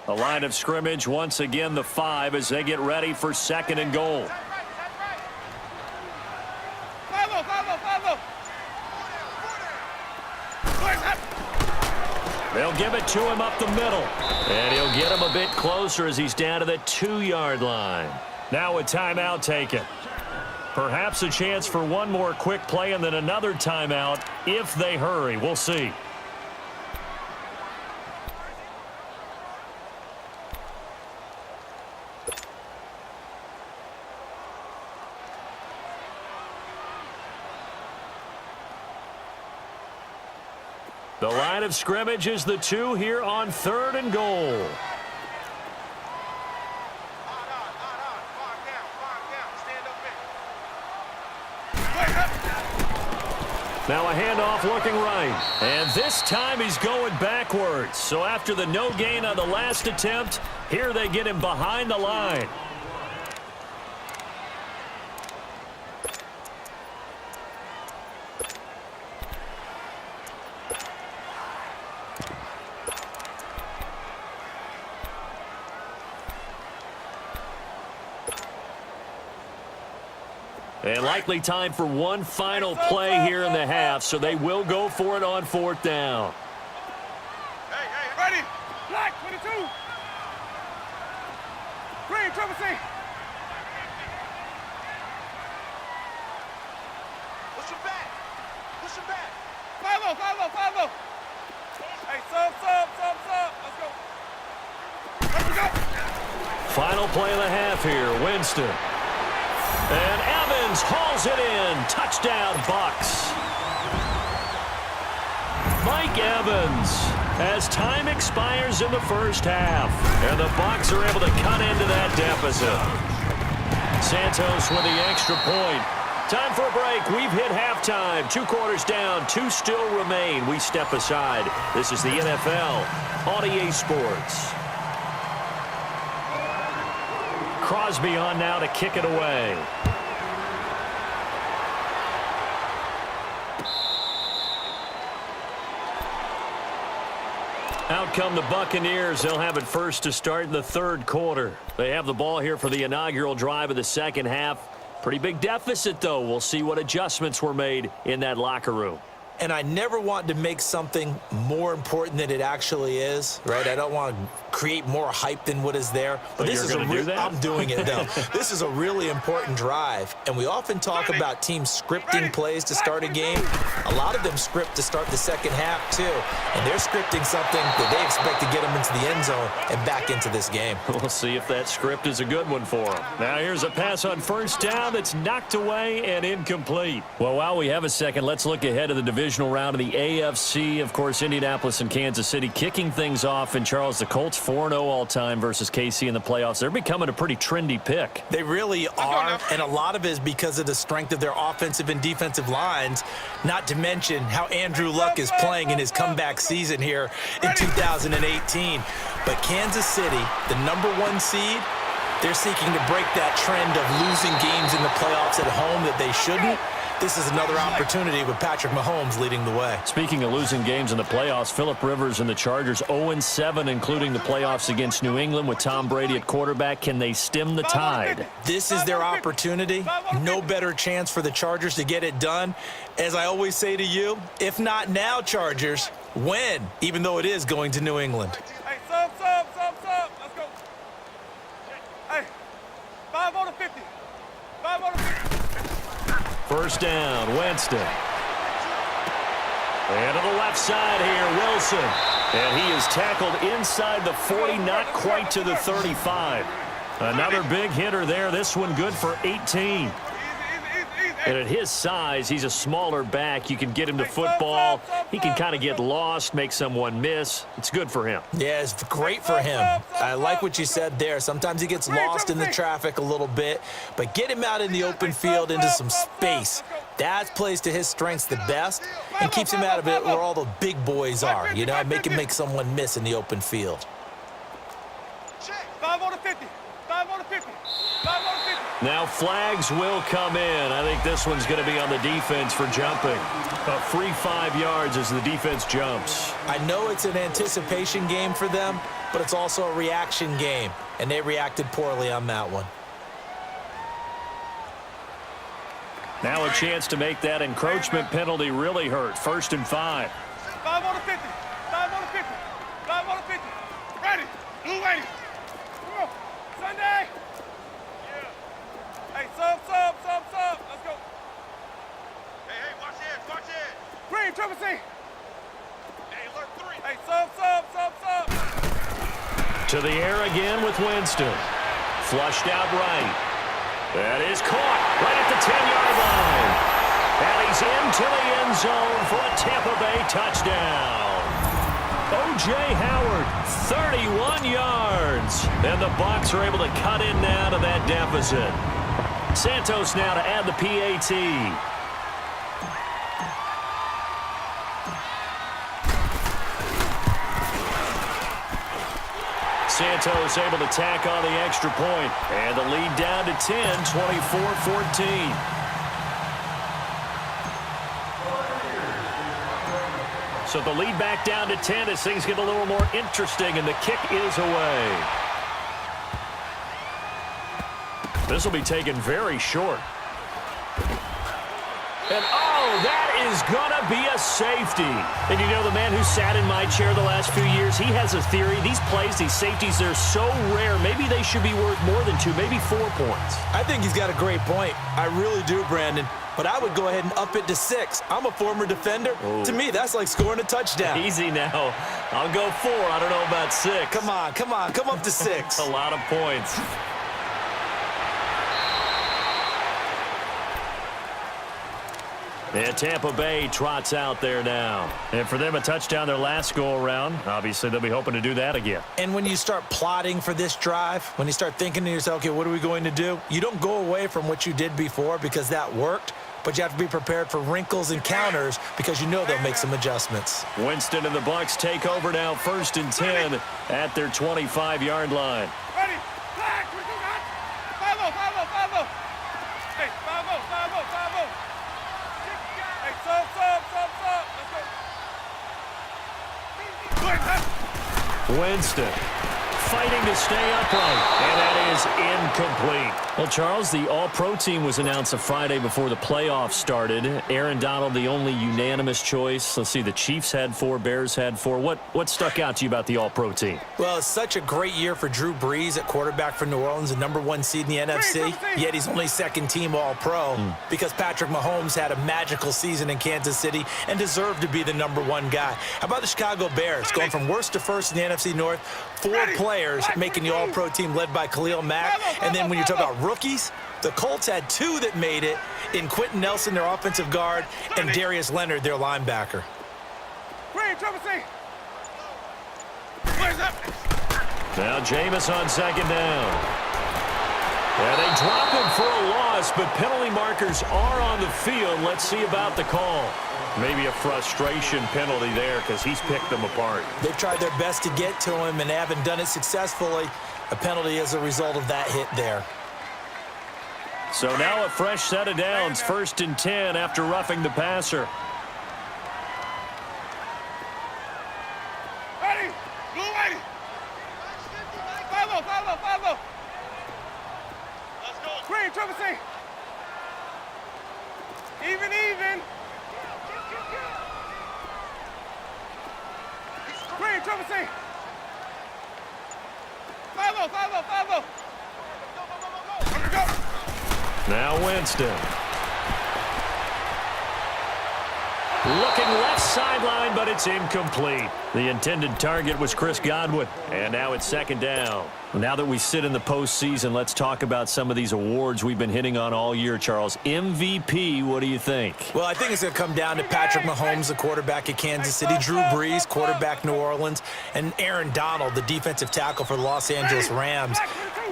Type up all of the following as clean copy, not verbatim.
The line of scrimmage, once again, the 5 as they get ready for 2nd and goal. They'll give it to him up the middle. And he'll get him a bit closer as he's down to the 2-yard line. Now a timeout taken. Perhaps a chance for one more quick play and then another timeout if they hurry. We'll see. The line of scrimmage is the 2 here on 3rd and goal. Now a handoff looking right. And this time he's going backwards. So after the no gain on the last attempt, here they get him behind the line. And likely time for one final play here in the half, so they will go for it on 4th down. Hey, ready? Black, 22. Green, triple C. Push him back. 5-0. Hey, sub. Let's go. Final play of the half here, Winston. And Evans hauls it in. Touchdown, Bucs. Mike Evans as time expires in the first half. And the Bucs are able to cut into that deficit. Santos with the extra point. Time for a break. We've hit halftime. 2 quarters down. 2 still remain. We step aside. This is the NFL on EA Sports. Crosby on now to kick it away. Out come the Buccaneers. They'll have it first to start in the 3rd quarter. They have the ball here for the inaugural drive of the 2nd half. Pretty big deficit, though. We'll see what adjustments were made in that locker room. And I never want to make something more important than it actually is, right? I don't want to create more hype than what is there. But this is I'm doing it, though. This is a really important drive. And we often talk about teams scripting plays to start a game. A lot of them script to start the 2nd half, too. And they're scripting something that they expect to get them into the end zone and back into this game. We'll see if that script is a good one for them. Now here's a pass on 1st down that's knocked away and incomplete. Well, while we have a second, let's look ahead of the divisional round of the AFC. Of course, Indianapolis and Kansas City kicking things off. And Charles, the Colts 4-0 all-time versus KC in the playoffs. They're becoming a pretty trendy pick. They really are, and a lot of it is because of the strength of their offensive and defensive lines, not to mention how Andrew Luck is playing in his comeback season here in 2018. But Kansas City, the #1 seed, they're seeking to break that trend of losing games in the playoffs at home that they shouldn't. This is another opportunity with Patrick Mahomes leading the way. Speaking of losing games in the playoffs, Phillip Rivers and the Chargers 0-7, including the playoffs against New England with Tom Brady at quarterback. Can they stem the tide? This is their opportunity. No better chance for the Chargers to get it done. As I always say to you, if not now, Chargers, when? Even though it is going to New England. Hey, sub. Let's go. Hey, 5 on the 50. 5 on the 50. First down, Winston. And to the left side here, Wilson. And he is tackled inside the 40, not quite to the 35. Another big hitter there. This one good for 18. And at his size, he's a smaller back. You can get him to football. He can kind of get lost, make someone miss. It's good for him. Yeah, it's great for him. I like what you said there. Sometimes he gets lost in the traffic a little bit, but get him out in the open field into some space. That plays to his strengths the best and keeps him out of it where all the big boys are. You know, make him make someone miss in the open field. 5 on the 50. 5 on the 50. 5 on the 50. Now flags will come in. I think this one's going to be on the defense for jumping. A free 5 yards as the defense jumps. I know it's an anticipation game for them, but it's also a reaction game, and they reacted poorly on that one. Now a chance to make that encroachment penalty really hurt. 1st and 5. 5 on the 50. 5 on the 50. 5 on the 50. Ready. Blue ready. Come on. Sunday. Yeah. Hey, sub. Let's go. Hey, watch it. Watch it. Green, triple C. Hey, alert 3. Hey, sub. To the air again with Winston. Flushed out right. That is caught right at the 10-yard line. And he's into the end zone for a Tampa Bay touchdown. O.J. Howard, 31 yards. And the Bucs are able to cut in now to that deficit. Santos now to add the PAT. Santos able to tack on the extra point. And the lead down to 10, 24-14. So the lead back down to 10 as things get a little more interesting, and the kick is away. This will be taken very short. And, oh, that is going to be a safety. And you know, the man who sat in my chair the last few years, he has a theory. These plays, these safeties, they're so rare. Maybe they should be worth more than 2, maybe 4 points. I think he's got a great point. I really do, Brandon. But I would go ahead and up it to 6. I'm a former defender. Ooh. To me, that's like scoring a touchdown. Easy now. I'll go 4. I don't know about 6. Come on. Come up to 6. A lot of points. And Tampa Bay trots out there now. And for them, a touchdown their last go-around. Obviously, they'll be hoping to do that again. And when you start plotting for this drive, when you start thinking to yourself, okay, what are we going to do? You don't go away from what you did before because that worked, but you have to be prepared for wrinkles and counters because you know they'll make some adjustments. Winston and the Bucs take over now, 1st and 10 at their 25-yard line. Ready. Flag. What you got? 5-0. Hey, 5-0. Hey, sub. Let's go. Winston fighting to stay upright, and that is incomplete. Well, Charles, the All-Pro team was announced a Friday before the playoffs started. Aaron Donald, the only unanimous choice. Let's see, the Chiefs had 4, Bears had 4. What stuck out to you about the All-Pro team? Well, it's such a great year for Drew Brees at quarterback for New Orleans, the #1 seed in the NFC, yet he's only 2nd team All-Pro because Patrick Mahomes had a magical season in Kansas City and deserved to be the #1 guy. How about the Chicago Bears going from worst to first in the NFC North? 4 players making the All-Pro team led by Khalil Mack. And then when you talk about rookies, the Colts had 2 that made it in Quentin Nelson, their offensive guard, and Darius Leonard, their linebacker. Green, triple C. Now Jameis on 2nd down. Yeah, they drop him for a loss, but penalty markers are on the field. Let's see about the call. Maybe a frustration penalty there because he's picked them apart. They've tried their best to get to him and haven't done it successfully. A penalty as a result of that hit there. So now a fresh set of downs, 1st and 10 after roughing the passer. Ready. Blue ready. 5-0. Let's go. Green, triple C. Even. Green, triple C. 5-0. Go. Now Winston. Looking left sideline, but it's incomplete. The intended target was Chris Godwin, and now it's 2nd down. Now that we sit in the postseason, let's talk about some of these awards we've been hitting on all year, Charles. MVP, what do you think? Well, I think it's going to come down to Patrick Mahomes, the quarterback at Kansas City, Drew Brees, quarterback New Orleans, and Aaron Donald, the defensive tackle for the Los Angeles Rams.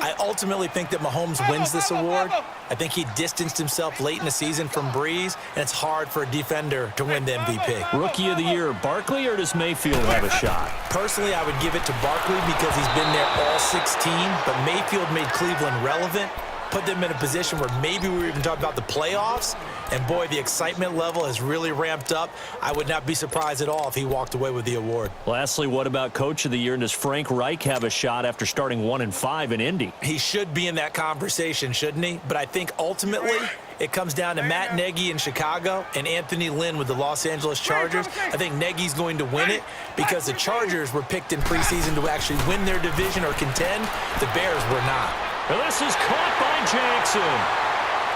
I ultimately think that Mahomes wins this award. I think he distanced himself late in the season from Breeze, and it's hard for a defender to win the MVP. Rookie of the year, Barkley, or does Mayfield have a shot? Personally, I would give it to Barkley because he's been there all 16, but Mayfield made Cleveland relevant, put them in a position where maybe we were even talking about the playoffs, and boy, the excitement level has really ramped up. I would not be surprised at all if he walked away with the award. Lastly, what about Coach of the Year? And does Frank Reich have a shot after starting 1-5 in Indy? He should be in that conversation, shouldn't he? But I think ultimately it comes down to Matt Nagy in Chicago and Anthony Lynn with the Los Angeles Chargers. I think Nagy's going to win it because the Chargers were picked in preseason to actually win their division or contend. The Bears were not. Well, this is caught by Jackson.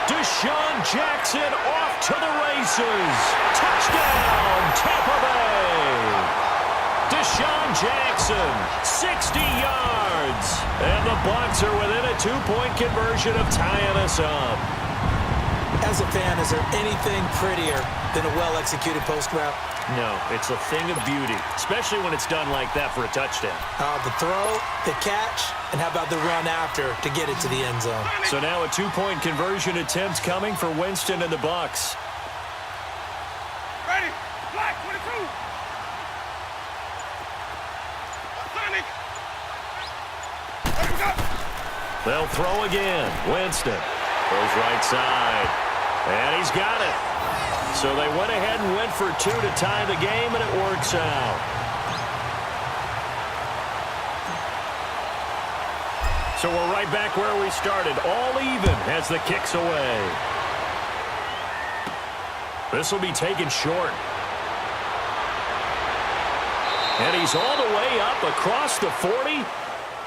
Deshaun Jackson off to the races. Touchdown, Tampa Bay. Deshaun Jackson, 60 yards. And the Bucs are within a 2-point conversion of tying us up. As a fan, is there anything prettier than a well-executed post route? No, it's a thing of beauty, especially when it's done like that for a touchdown. The throw, the catch, and how about the run after to get it to the end zone? So now a 2-point conversion attempt coming for Winston and the Bucs. Ready? Black 22. Sonic. There we go. They'll throw again. Winston goes right side. And he's got it. So they went ahead and went for 2 to tie the game, and it works out. So we're right back where we started, all even as the kick's away. This will be taken short. And he's all the way up across the 40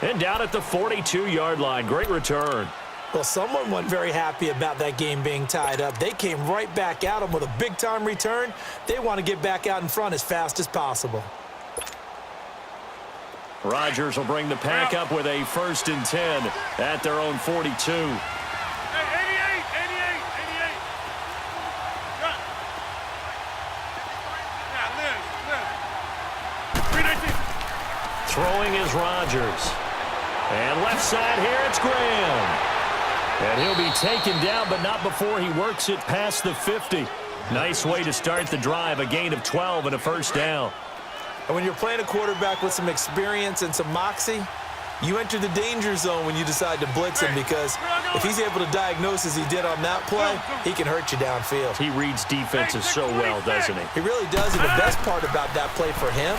and down at the 42-yard line. Great return. Well, someone wasn't very happy about that game being tied up. They came right back at him with a big-time return. They want to get back out in front as fast as possible. Rodgers will bring the pack up with a 1st and 10 at their own 42. Hey, 88, 88, 88. Got it. Yeah, Liz. Throwing is Rodgers. And left side here, it's Graham. And he'll be taken down, but not before he works it past the 50. Nice way to start the drive, a gain of 12 and a 1st down. And when you're playing a quarterback with some experience and some moxie, you enter the danger zone when you decide to blitz him, because if he's able to diagnose as he did on that play, he can hurt you downfield. He reads defenses so well, doesn't he? He really does, and the best part about that play for him,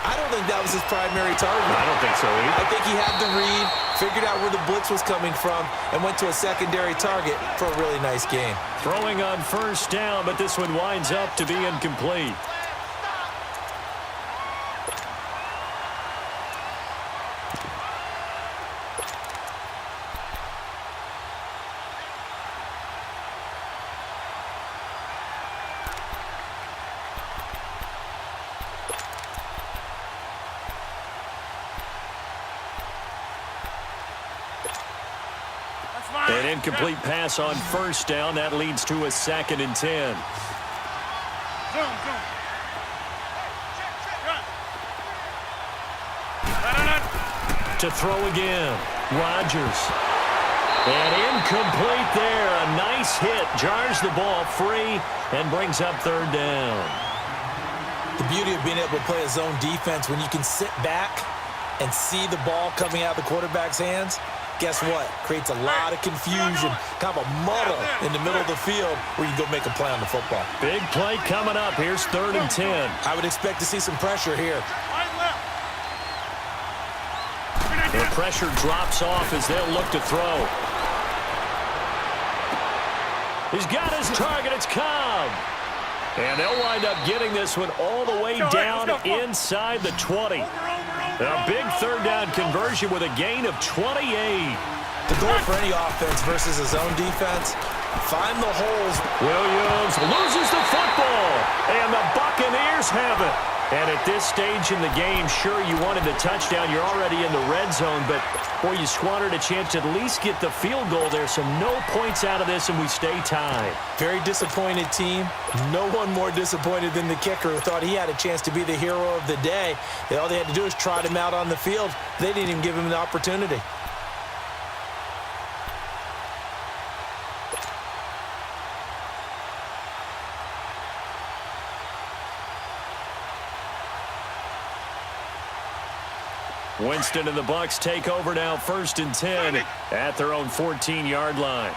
I don't think that was his primary target. I don't think so either. I think he had the read, figured out where the blitz was coming from, and went to a secondary target for a really nice game. Throwing on 1st down, but this one winds up to be incomplete. An incomplete pass on 1st down. That leads to a 2nd and 10. To throw again. Rodgers. And incomplete there. A nice hit. Jars the ball free and brings up 3rd down. The beauty of being able to play a zone defense, when you can sit back and see the ball coming out of the quarterback's hands, guess what? Creates a lot of confusion, kind of a muddle in the middle of the field where you go make a play on the football. Big play coming up. Here's 3rd and 10. I would expect to see some pressure here. The pressure drops off as they'll look to throw. He's got his target. It's Cobb. And they'll wind up getting this one all the way down inside the 20. A big 3rd down conversion with a gain of 28. The goal for any offense versus a zone defense, find the holes. Williams loses the football, and the Buccaneers have it. And at this stage in the game, sure, you wanted the touchdown. You're already in the red zone, but, boy, you squandered a chance to at least get the field goal there. So no points out of this, and we stay tied. Very disappointed team. No one more disappointed than the kicker, who thought he had a chance to be the hero of the day. All they had to do is trot him out on the field. They didn't even give him the opportunity. Winston and the Bucs take over now, 1st and 10 at their own 14-yard line.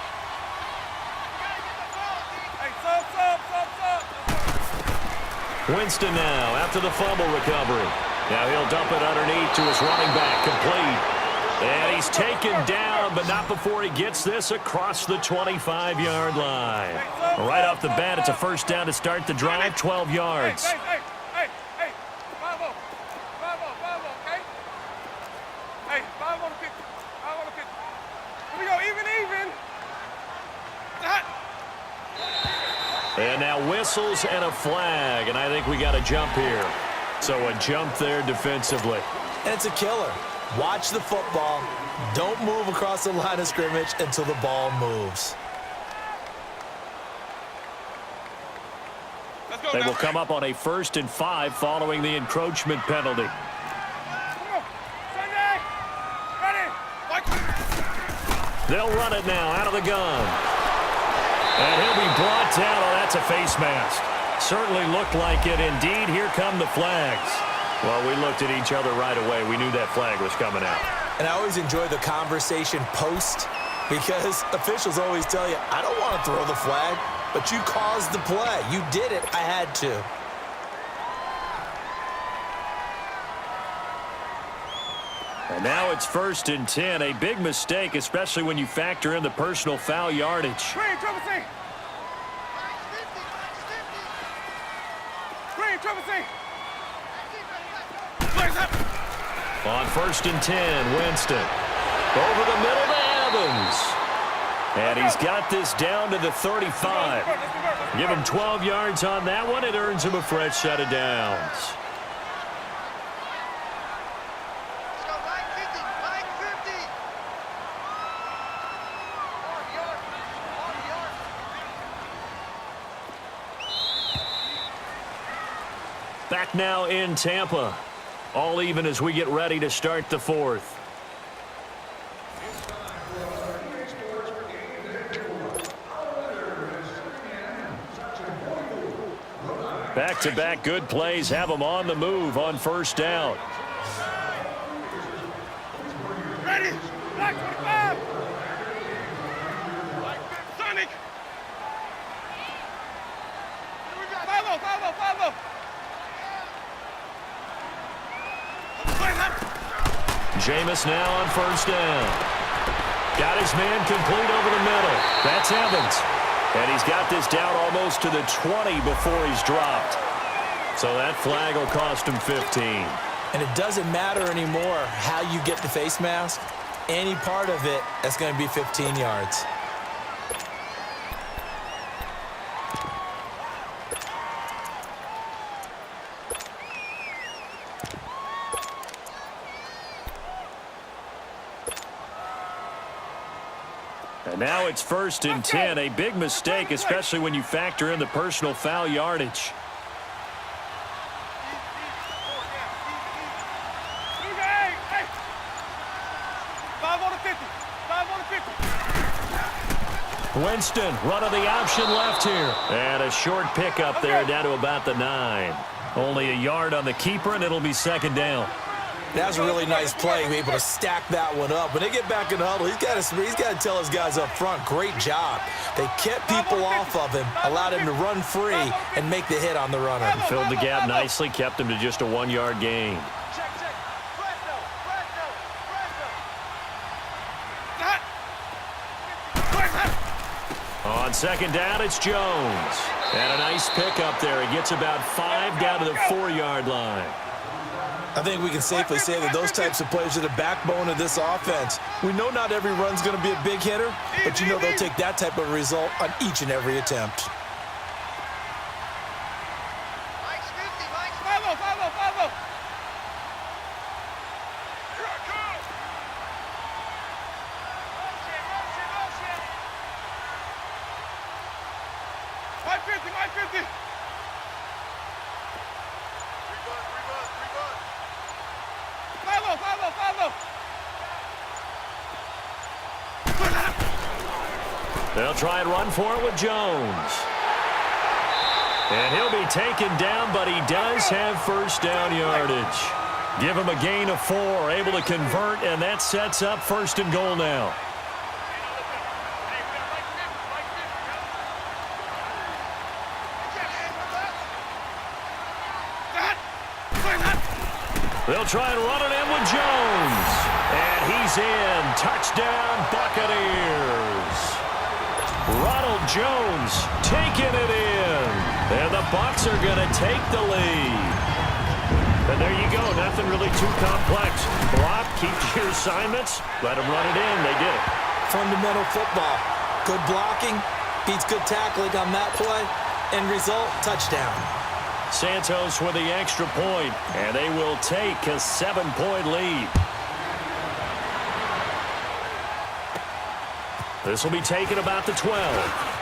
Winston now after the fumble recovery. Now he'll dump it underneath to his running back, complete. And he's taken down, but not before he gets this across the 25-yard line. Right off the bat, it's a 1st down to start the drive, 12 yards. Hey, 5-0, okay? Hey, 5 on the 50. 5 on the 50. Here we go, even. And now whistles and a flag, and I think we got a jump here. So a jump there defensively. And it's a killer. Watch the football. Don't move across the line of scrimmage until the ball moves. They will come up on a 1st and 5 following the encroachment penalty. They'll run it now out of the gun. And he'll be brought down. Oh, that's a face mask. Certainly looked like it. Indeed, here come the flags. Well, we looked at each other right away. We knew that flag was coming out. And I always enjoy the conversation post because officials always tell you, I don't want to throw the flag, but you caused the play. You did it. I had to. And now it's 1st and 10. A big mistake, especially when you factor in the personal foul yardage. Green, triple C. Green, triple C. On 1st and 10, Winston. Over the middle to Evans. And he's got this down to the 35. Give him 12 yards on that one. It earns him a fresh set of downs. Back now in Tampa. All even as we get ready to start the 4th. Back-to-back good plays have them on the move on 1st down. Ready. Black 25. Sonic. 5-0. Jameis now on 1st down. Got his man complete over the middle. That's Evans. And he's got this down almost to the 20 before he's dropped. So that flag will cost him 15. And it doesn't matter anymore how you get the face mask. Any part of it, that's going to be 15 yards. And now it's 1st and 10. A big mistake, especially when you factor in the personal foul yardage. Winston, run of the option left here. And a short pickup there down to about the 9. Only a yard on the keeper, and it'll be 2nd down. That was a really nice play, be able to stack that one up. When they get back in the huddle, he's got to tell his guys up front, great job. They kept people off of him, allowed him to run free and make the hit on the runner. He filled the gap nicely, kept him to just a 1-yard gain. On 2nd down, it's Jones. And a nice pickup there. He gets about 5 down to the 4-yard line. I think we can safely say that those types of plays are the backbone of this offense. We know not every run's going to be a big hitter, but you know they'll take that type of result on each and every attempt. They'll try and run for it with Jones. And he'll be taken down, but he does have 1st down yardage. Give him a gain of 4, able to convert, and that sets up 1st and goal now. They'll try and run it in with Jones. And he's in. Touchdown, Buccaneers. Ronald Jones taking it in. And the Bucs are going to take the lead. And there you go. Nothing really too complex. Block, keep to your assignments. Let them run it in. They did it. Fundamental football. Good blocking. Beats good tackling on that play. End result, touchdown. Santos with the extra point, and they will take a 7-point lead. This will be taken about the 12.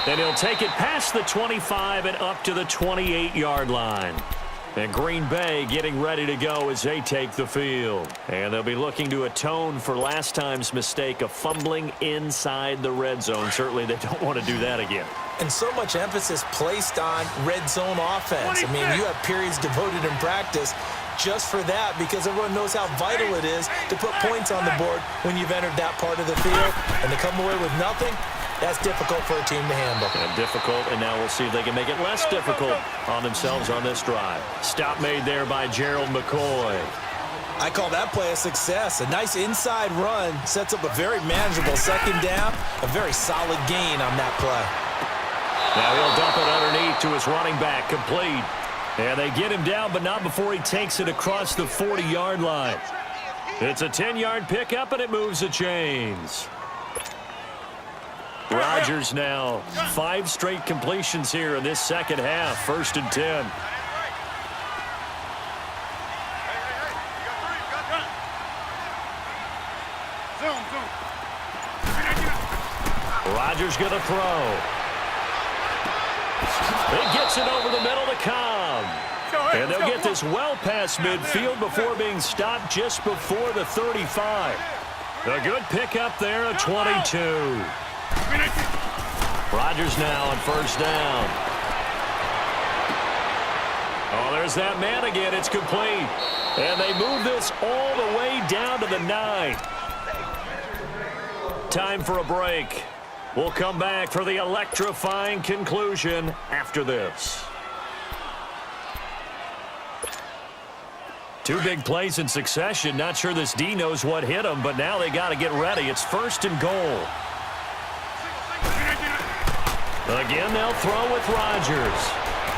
And he'll take it past the 25 and up to the 28-yard line. And Green Bay getting ready to go as they take the field. And they'll be looking to atone for last time's mistake of fumbling inside the red zone. Certainly they don't want to do that again. And so much emphasis placed on red zone offense. I mean, you have periods devoted in practice just for that because everyone knows how vital it is to put points on the board when you've entered that part of the field. And to come away with nothing, that's difficult for a team to handle. And difficult, and now we'll see if they can make it less difficult on themselves on this drive. Stop made there by Gerald McCoy. I call that play a success. A nice inside run sets up a very manageable 2nd down, a very solid gain on that play. Now he'll dump it underneath to his running back, complete. And they get him down, but not before he takes it across the 40-yard line. It's a 10-yard pickup, and it moves the chains. Rodgers now 5 straight completions here in this second half. 1st and 10. Rodgers going to throw. He gets it over the middle to Cobb. And they'll get this well past midfield before being stopped just before the 35. A good pickup there, a 22. Rodgers now on 1st down. Oh, there's that man again. It's complete. And they move this all the way down to the 9. Time for a break. We'll come back for the electrifying conclusion after this. 2 big plays in succession. Not sure this D knows what hit him, but now they got to get ready. It's 1st and goal. Again, they'll throw with Rodgers.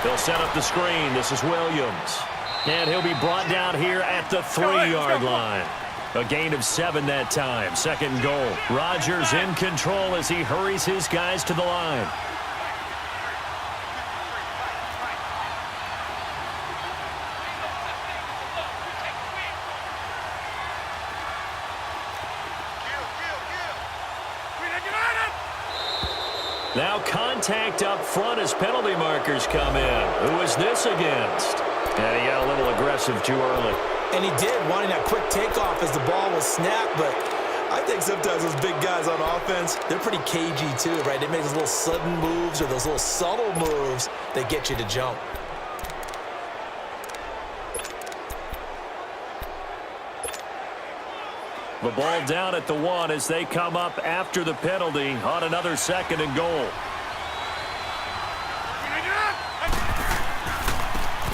They'll set up the screen. This is Williams. And he'll be brought down here at the 3-yard line. A gain of 7 that time. 2nd goal. Rodgers in control as he hurries his guys to the line. Now contact up front as penalty markers come in. Who is this against? And he got a little aggressive too early. And he did, wanting that quick takeoff as the ball was snapped. But I think sometimes those big guys on offense, they're pretty cagey too, right? They make those little sudden moves or those little subtle moves that get you to jump. The ball down at the 1 as they come up after the penalty on another 2nd and goal.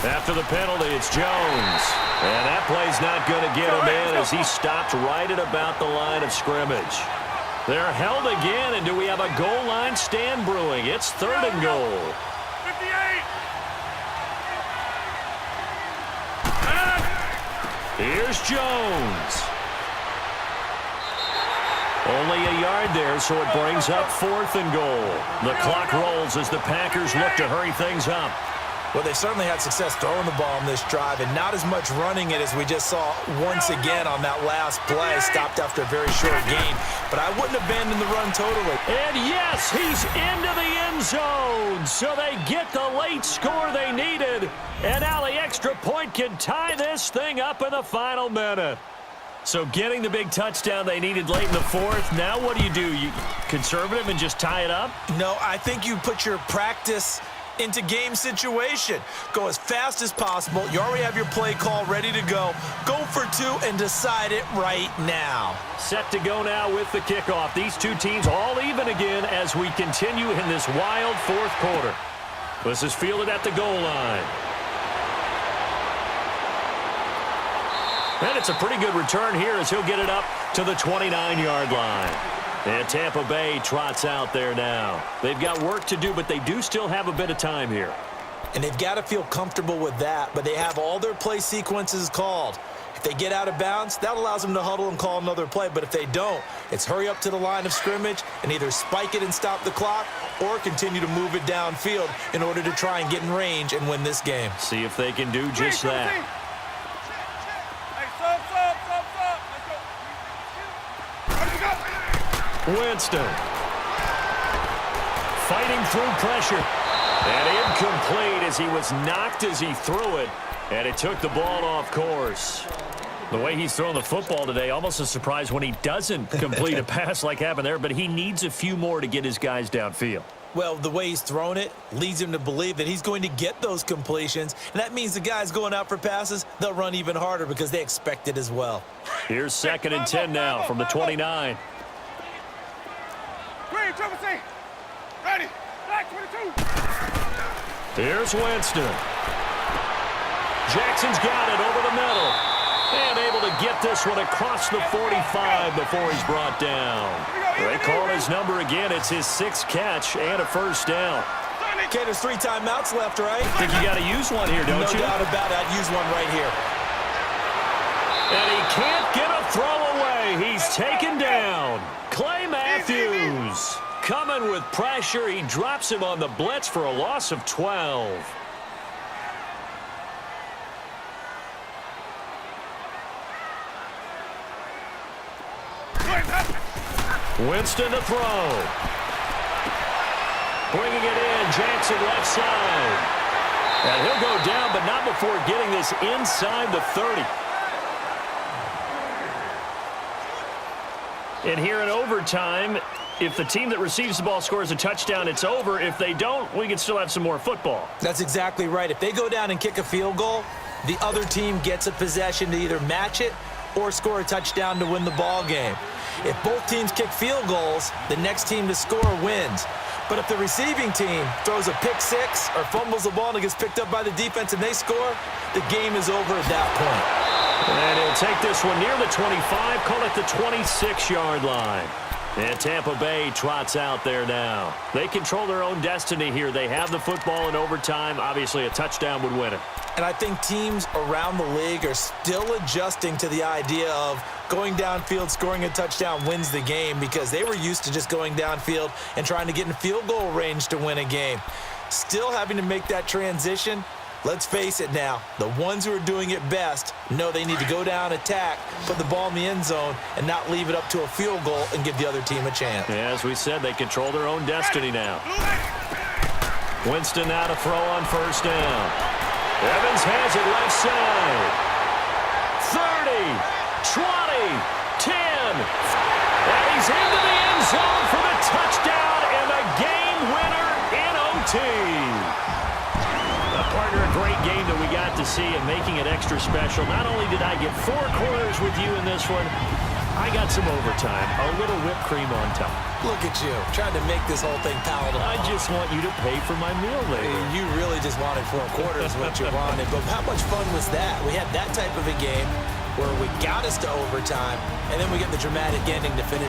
After the penalty, it's Jones. And that play's not going to get him in as he stopped right at about the line of scrimmage. They're held again, and do we have a goal line stand brewing? It's 3rd and goal. 58. Here's Jones. Only a yard there, so it brings up 4th and goal. The clock rolls as the Packers look to hurry things up. Well, they certainly had success throwing the ball on this drive and not as much running it as we just saw once again on that last play. Stopped after a very short gain. But I wouldn't abandon the run totally. And yes, he's into the end zone. So they get the late score they needed. And now the extra point can tie this thing up in the final minute. So getting the big touchdown they needed late in the 4th. Now what do? You conservative and just tie it up? No, I think you put your practice into game situation. Go as fast as possible. You already have your play call ready to go. Go for two and decide it right now. Set to go now with the kickoff. These two teams all even again as we continue in this wild fourth quarter. This is fielded at the goal line. And it's a pretty good return here as he'll get it up to the 29-yard line. And Tampa Bay trots out there now. They've got work to do, but they do still have a bit of time here. And they've got to feel comfortable with that, but they have all their play sequences called. If they get out of bounds, that allows them to huddle and call another play. But if they don't, it's hurry up to the line of scrimmage and either spike it and stop the clock or continue to move it downfield in order to try and get in range and win this game. See if they can do just that. Winston fighting through pressure. And incomplete as he was knocked as he threw it. And it took the ball off course. The way he's thrown the football today, almost a surprise when he doesn't complete a pass like happened there, but he needs a few more to get his guys downfield. Well, the way he's thrown it leads him to believe that he's going to get those completions, and that means the guys going out for passes, they'll run even harder because they expect it as well. Here's 2nd and 10 now from the 29. Green, triple C. Ready. Black 22. Here's Winston. Jackson's got it over the middle. And able to get this one across the 45 before he's brought down. They call his number again. It's his 6th catch and a first down. Okay, there's 3 timeouts left, right? Think you got to use one here, don't you? No doubt about it. I'd use one right here. And he can't get a throw away. He's taken down. Clay Matthews coming with pressure. He drops him on the blitz for a loss of 12. Winston to throw. Bringing it in, Jackson left side. And he'll go down, but not before getting this inside the 30. And here in overtime, if the team that receives the ball scores a touchdown, it's over. If they don't, we can still have some more football. That's exactly right. If they go down and kick a field goal, the other team gets a possession to either match it or score a touchdown to win the ball game. If both teams kick field goals, the next team to score wins. But if the receiving team throws a pick six or fumbles the ball and it gets picked up by the defense and they score, the game is over at that point. And he'll take this one near the 25, call it the 26-yard line. And Tampa Bay trots out there now. They control their own destiny here. They have the football in overtime. Obviously, a touchdown would win it. And I think teams around the league are still adjusting to the idea of going downfield, scoring a touchdown wins the game because they were used to just going downfield and trying to get in field goal range to win a game. Still having to make that transition. Let's face it now, the ones who are doing it best know they need to go down, attack, put the ball in the end zone, and not leave it up to a field goal and give the other team a chance. Yeah, as we said, they control their own destiny now. Winston now to throw on first down. Evans has it left side. 30, 20, 10. And he's into the end zone for the touchdown and the game winner in OT. Partner, a great game that we got to see and making it extra special. Not only did I get 4 quarters with you in this one, I got some overtime, a little whipped cream on top. Look at you, trying to make this whole thing palatable. I just want you to pay for my meal later. You really just wanted 4 quarters what you wanted, but how much fun was that? We had that type of a game where we got us to overtime, and then we get the dramatic ending to finish.